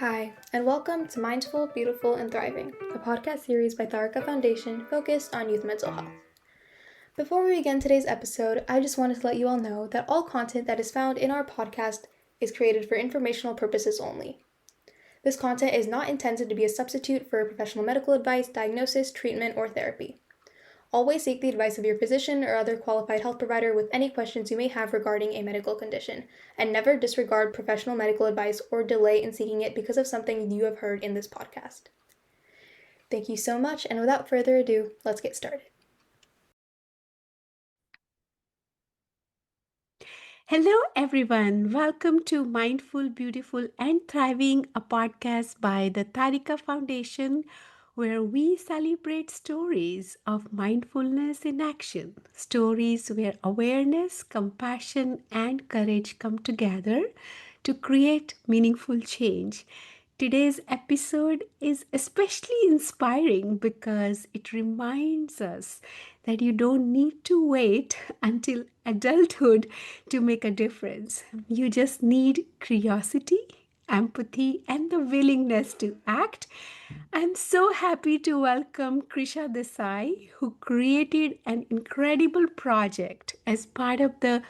Hi, and welcome to Mindful, Beautiful, and Thriving, a podcast series by Tharaka Foundation focused on youth mental health. Before we begin today's episode, I just wanted to let you all know that all content that is found in our podcast is created for informational purposes only. This content is not intended to be a substitute for professional medical advice, diagnosis, treatment, or therapy. Always seek the advice of your physician or other qualified health provider with any questions you may have regarding a medical condition, and never disregard professional medical advice or delay in seeking it because of something you have heard in this podcast. Thank you so much, and without further ado, let's get started. Hello, everyone. Welcome to Mindful, Beautiful, and Thriving, a podcast by the Tarika Foundation, where we celebrate stories of mindfulness in action. Stories where awareness, compassion, and courage come together to create meaningful change. Today's episode is especially inspiring because it reminds us that you don't need to wait until adulthood to make a difference. You just need curiosity, empathy, and the willingness to act. I'm so happy to welcome Krisa Desai, who created an incredible project as part of the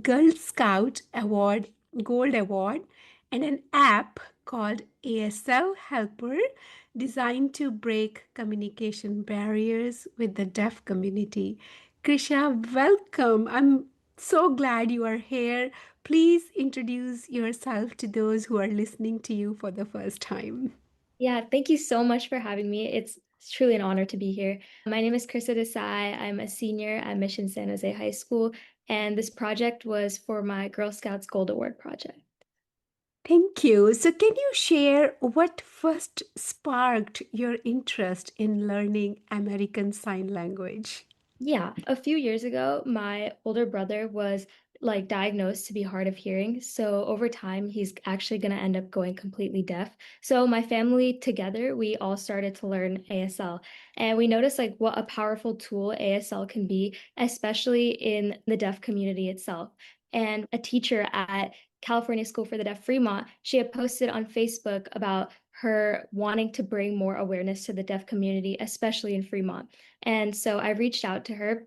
Girl Scout Award, Gold Award, and an app called ASLHelper designed to break communication barriers with the deaf community. Krisha, welcome. I'm so glad you are here. Please introduce yourself to those who are listening to you for the first time. Yeah, thank you so much for having me. It's truly an honor to be here. My name is Krisa Desai. I'm a senior at Mission San Jose High School, and this project was for my Girl Scouts Gold Award project. Thank you. So, can you share what first sparked your interest in learning American Sign Language? Yeah, a few years ago, my older brother was diagnosed to be hard of hearing. So over time, he's actually going to end up going completely deaf. So my family together, we all started to learn ASL, and we noticed what a powerful tool ASL can be, especially in the deaf community itself. And a teacher at California School for the Deaf Fremont, she had posted on Facebook about her wanting to bring more awareness to the deaf community, especially in Fremont. And so I reached out to her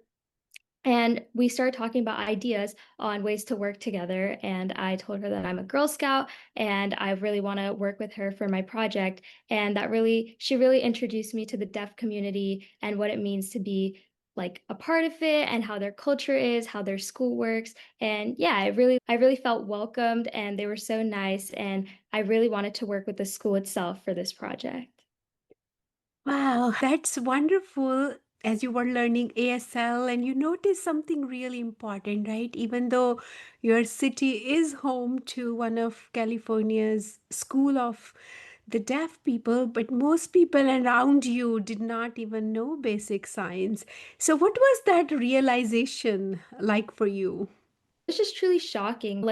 and we started talking about ideas on ways to work together. And I told her that I'm a Girl Scout and I really want to work with her for my project. And she really introduced me to the deaf community and what it means to be a part of it and how their culture is, how their school works. And yeah, I really felt welcomed and they were so nice. And I really wanted to work with the school itself for this project. Wow, that's wonderful. As you were learning ASL, and you noticed something really important, right? Even though your city is home to one of California's School of the Deaf people, but most people around you did not even know basic science. So, what was that realization like for you? It's just truly shocking.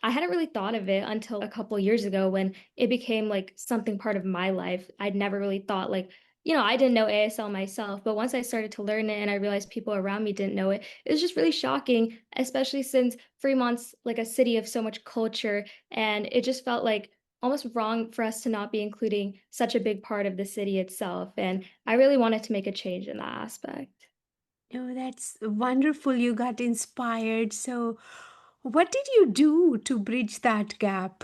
I hadn't really thought of it until a couple years ago when it became something part of my life. I'd never really thought I didn't know ASL myself, but once I started to learn it and I realized people around me didn't know it was just really shocking, especially since Fremont's like a city of so much culture, and it just felt like almost wrong for us to not be including such a big part of the city itself. And I really wanted to make a change in that aspect. Oh, that's wonderful. You got inspired. So, what did you do to bridge that gap?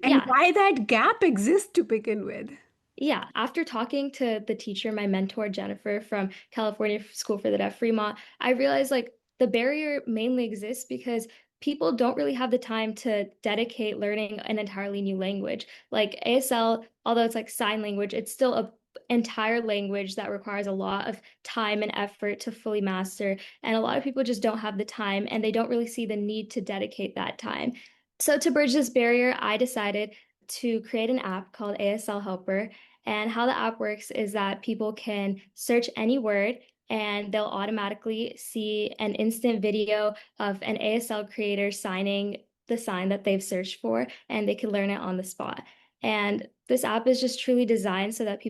And Yeah, why that gap exists to begin with? Yeah, after talking to the teacher, my mentor, Jennifer from California School for the Deaf Fremont, I realized the barrier mainly exists because people don't really have the time to dedicate learning an entirely new language. Like ASL, although it's like sign language, it's still a entire language that requires a lot of time and effort to fully master. And a lot of people just don't have the time and they don't really see the need to dedicate that time. So to bridge this barrier, I decided to create an app called ASLHelper. And how the app works is that people can search any word and they'll automatically see an instant video of an ASL creator signing the sign that they've searched for, and they can learn it on the spot. And this app is just truly designed so that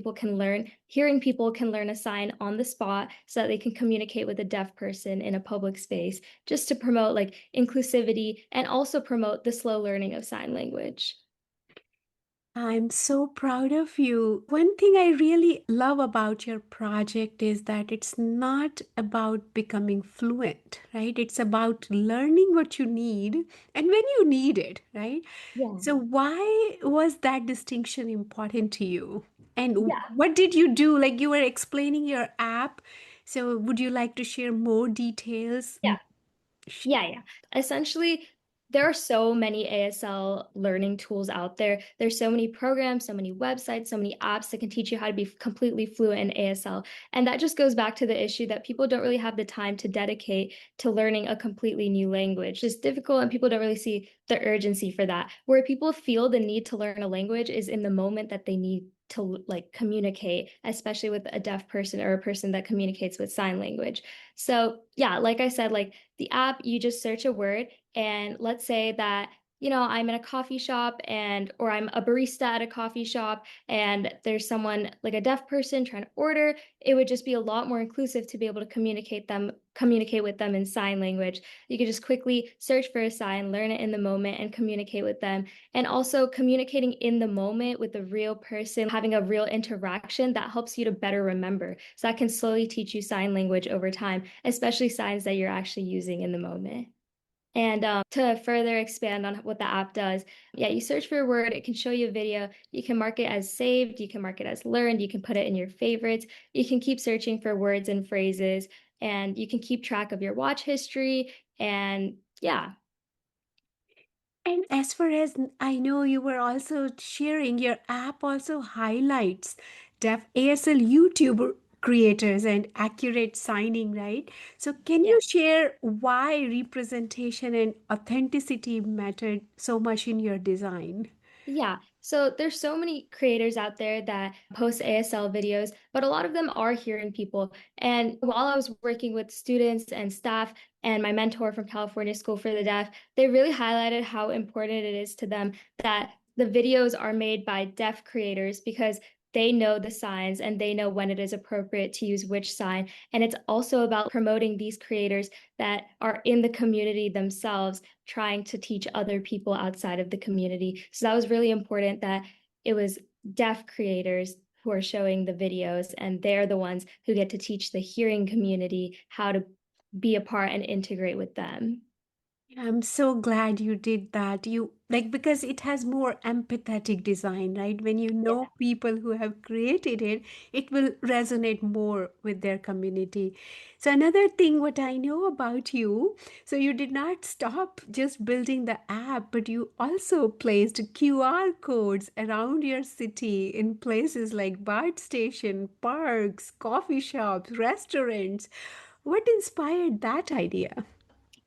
hearing people can learn a sign on the spot so that they can communicate with a deaf person in a public space, just to promote inclusivity and also promote the slow learning of sign language. I'm so proud of you. One thing I really love about your project is that it's not about becoming fluent, right? It's about learning what you need and when you need it, right? Yeah. So, why was that distinction important to you? And Yeah. what did you do? Like you were explaining your app. So, would you like to share more details? Yeah. Yeah. Essentially, there are so many ASL learning tools out there. There's so many programs, so many websites, so many apps that can teach you how to be completely fluent in ASL. And that just goes back to the issue that people don't really have the time to dedicate to learning a completely new language. It's difficult and people don't really see the urgency for that. Where people feel the need to learn a language is in the moment that they need to like communicate, especially with a deaf person or a person that communicates with sign language. So, yeah, like I said, like the app, you just search a word, and let's say that, I'm in a coffee shop or I'm a barista at a coffee shop and there's someone like a deaf person trying to order. It would just be a lot more inclusive to be able to communicate with them in sign language. You could just quickly search for a sign, learn it in the moment, and communicate with them. And also communicating in the moment with a real person, having a real interaction that helps you to better remember. So that can slowly teach you sign language over time, especially signs that you're actually using in the moment. And to further expand on what the app does, yeah, you search for a word, it can show you a video. You can mark it as saved, you can mark it as learned, you can put it in your favorites. You can keep searching for words and phrases, and you can keep track of your watch history. And yeah. And as far as I know, you were also sharing your app also highlights deaf ASL YouTube creators and accurate signing, right? So, can Yeah. you share why representation and authenticity mattered so much in your design? Yeah. So there's so many creators out there that post ASL videos, but a lot of them are hearing people. And while I was working with students and staff and my mentor from California School for the Deaf, they really highlighted how important it is to them that the videos are made by deaf creators because they know the signs and they know when it is appropriate to use which sign. And it's also about promoting these creators that are in the community themselves trying to teach other people outside of the community. So that was really important that it was deaf creators who are showing the videos, and they're the ones who get to teach the hearing community how to be a part and integrate with them. I'm so glad you did that. You like because it has more empathetic design, right? When you Yeah. know people who have created it, it will resonate more with their community. So another thing what I know about you, so you did not stop just building the app, but you also placed QR codes around your city in places like BART station, parks, coffee shops, restaurants. What inspired that idea?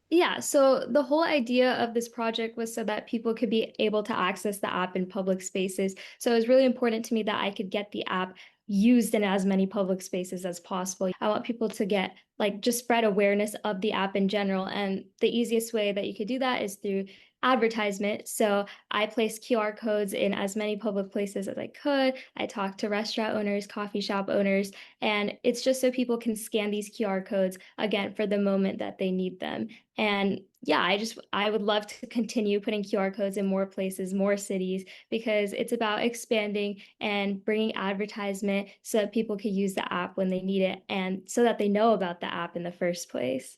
Yeah, so the whole idea of this project was so that people could be able to access the app in public spaces. So it was really important to me that I could get the app used in as many public spaces as possible. I want people to get like just spread awareness of the app in general. And the easiest way that you could do that is through advertisement. So I placed QR codes in as many public places as I could. I talked to restaurant owners, coffee shop owners, and it's just so people can scan these QR codes again for the moment that they need them. And yeah, I would love to continue putting QR codes in more places, more cities, because it's about expanding and bringing advertisement so that people can use the app when they need it and so that they know about the app in the first place.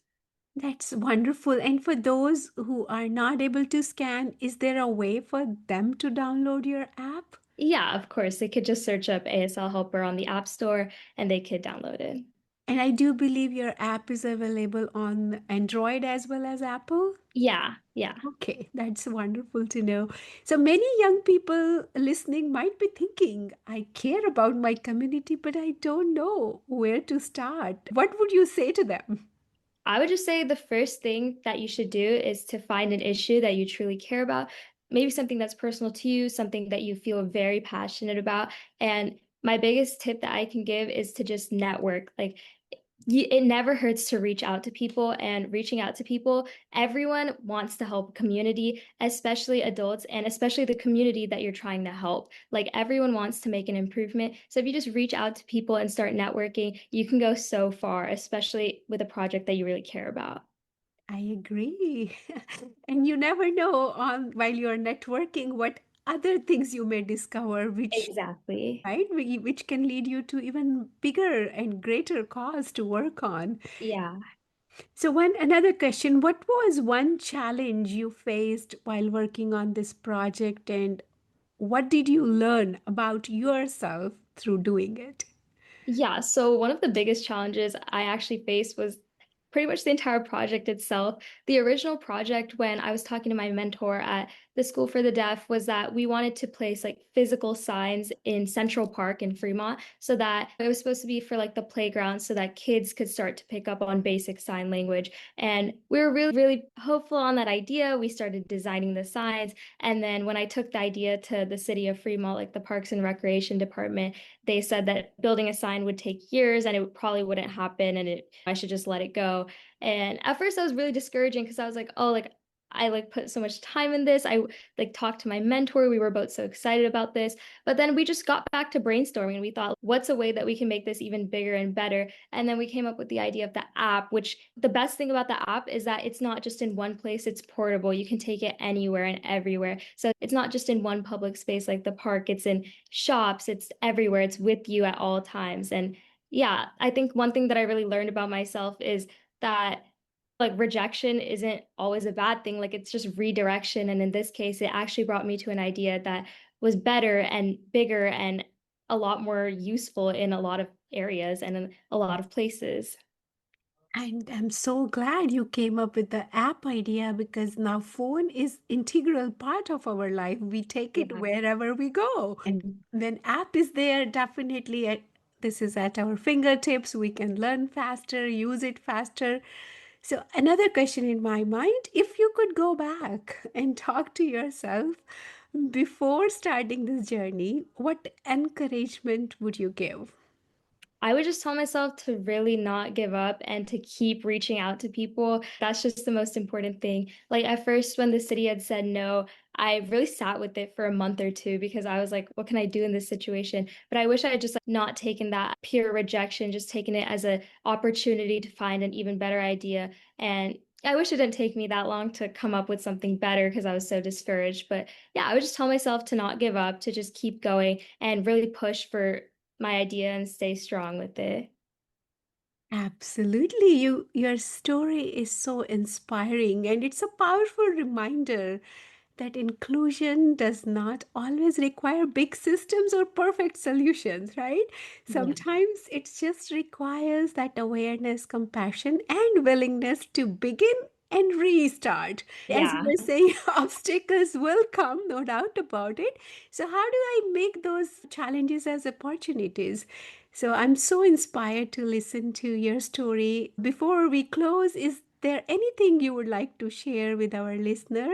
That's wonderful. And for those who are not able to scan, is there a way for them to download your app? Yeah, of course, they could just search up ASL Helper on the App Store and they could download it. And I do believe your app is available on Android as well as Apple. Yeah, yeah. Okay, that's wonderful to know. So many young people listening might be thinking, I care about my community, but I don't know where to start. What would you say to them? I would just say the first thing that you should do is to find an issue that you truly care about, maybe something that's personal to you, something that you feel very passionate about. And my biggest tip that I can give is to just network. Like it never hurts to reach out to people, and reaching out to people, everyone wants to help community, especially adults and especially the community that you're trying to help. Like everyone wants to make an improvement. So if you just reach out to people and start networking, you can go so far, especially with a project that you really care about. I agree. And you never know on while you're networking what other things you may discover, which Exactly. right, which can lead you to even bigger and greater cause to work on. Yeah. So, one another question: what was one challenge you faced while working on this project, and what did you learn about yourself through doing it? Yeah, so one of the biggest challenges I actually faced was pretty much the entire project itself. The original project, when I was talking to my mentor at the School for the Deaf, was that we wanted to place like physical signs in Central Park in Fremont so that it was supposed to be for like the playground so that kids could start to pick up on basic sign language. And we were really, really hopeful on that idea. We started designing the signs. And then when I took the idea to the city of Fremont, like the Parks and Recreation Department, they said that building a sign would take years and it probably wouldn't happen and I should just let it go. And at first I was really discouraging because I was like, oh, like I like put so much time in this. I like talked to my mentor. We were both so excited about this. But then we just got back to brainstorming and we thought, what's a way that we can make this even bigger and better? And then we came up with the idea of the app, which the best thing about the app is that it's not just in one place, it's portable. You can take it anywhere and everywhere. So it's not just in one public space like the park, it's in shops, it's everywhere, it's with you at all times. And yeah, I think one thing that I really learned about myself is that like rejection isn't always a bad thing. Like it's just redirection. And in this case, it actually brought me to an idea that was better and bigger and a lot more useful in a lot of areas and in a lot of places. And I'm so glad you came up with the app idea because now phone is integral part of our life. We take it Yeah. wherever we go. And when app is there, definitely this is at our fingertips. We can learn faster, use it faster. So another question in my mind, if you could go back and talk to yourself before starting this journey, what encouragement would you give? I would just tell myself to really not give up and to keep reaching out to people. That's just the most important thing. Like at first, when the city had said no, I really sat with it for a month or two because I was like, what can I do in this situation? But I wish I had just like not taken that pure rejection, just taken it as an opportunity to find an even better idea. And I wish it didn't take me that long to come up with something better because I was so discouraged. But yeah, I would just tell myself to not give up, to just keep going and really push for my idea and stay strong with it. Absolutely. Your story is so inspiring and it's a powerful reminder that inclusion does not always require big systems or perfect solutions, right? Yeah. Sometimes it just requires that awareness, compassion, and willingness to begin and restart. As you Yeah. were saying, obstacles will come, no doubt about it. So, how do I make those challenges as opportunities? So, I'm so inspired to listen to your story. Before we close, is there anything you would like to share with our listener,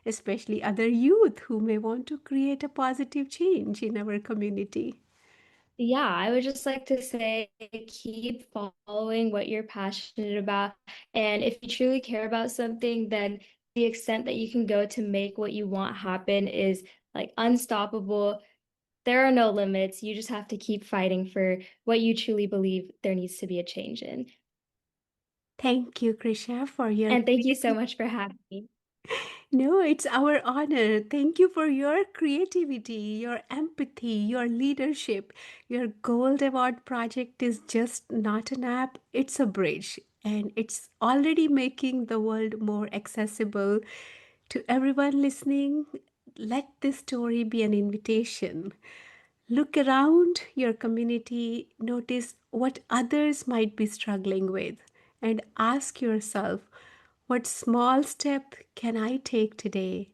especially other youth who may want to create a positive change in our community? Yeah, I would just like to say keep following what you're passionate about. And if you truly care about something, then the extent that you can go to make what you want happen is like unstoppable. There are no limits. You just have to keep fighting for what you truly believe there needs to be a change in. Thank you, Krisha, for your And thank you so creativity. much for having me. No, it's our honor. Thank you for your creativity, your empathy, your leadership. Your Gold Award project is just not an app, it's a bridge. And it's already making the world more accessible to everyone listening. Let this story be an invitation. Look around your community, notice what others might be struggling with, and ask yourself, what small step can I take today?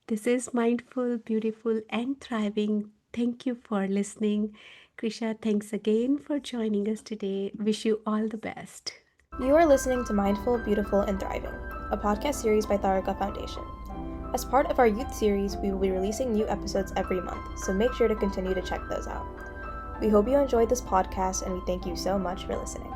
This is Mindful, Beautiful, and Thriving. Thank you for listening. Krisha, thanks again for joining us today. Wish you all the best. You are listening to Mindful, Beautiful, and Thriving, a podcast series by Tharaka Foundation. As part of our youth series, we will be releasing new episodes every month, so make sure to continue to check those out. We hope you enjoyed this podcast, and we thank you so much for listening.